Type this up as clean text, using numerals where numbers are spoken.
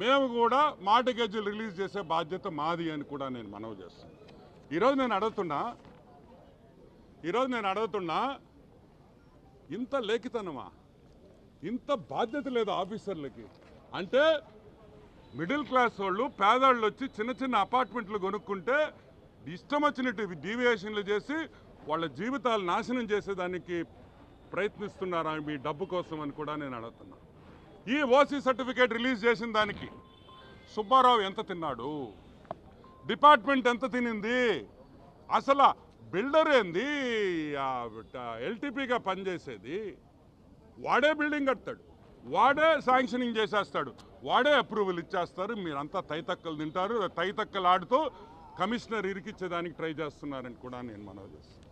మేము కూడా మార్టిగేజ్లు రిలీజ్ చేసే బాధ్యత మాది అని కూడా నేను మనవి చేస్తాను. ఈరోజు నేను అడుగుతున్నా ఇంత లేఖితనమా, ఇంత బాధ్యత లేదు ఆఫీసర్లకి అంటే మిడిల్ క్లాస్ వాళ్ళు పేదవాళ్ళు వచ్చి చిన్న చిన్న అపార్ట్మెంట్లు కొనుక్కుంటే ఇష్టం వచ్చినట్టు డీవియేషన్లు చేసి వాళ్ళ జీవితాలు నాశనం చేసేదానికి ప్రయత్నిస్తున్నారా మీ డబ్బు కోసం అని కూడా నేను అడుగుతున్నా. ఈ ఓసీ సర్టిఫికేట్ రిలీజ్ చేసిన దానికి సుబ్బారావు ఎంత తిన్నాడు, డిపార్ట్మెంట్ ఎంత తినింది, అసలు బిల్డర్ ఏంది, ఎల్టీపీగా పనిచేసేది వాడే బిల్డింగ్ కడతాడు, వాడే శాంక్షనింగ్ చేసేస్తాడు, వాడే అప్రూవల్ ఇచ్చేస్తారు. మీరంతా తైతక్కలు తింటారు, తైతక్కలు ఆడుతూ కమిషనర్ ఇరికిచ్చేదానికి ట్రై చేస్తున్నారని కూడా నేను మనవి చేస్తాను.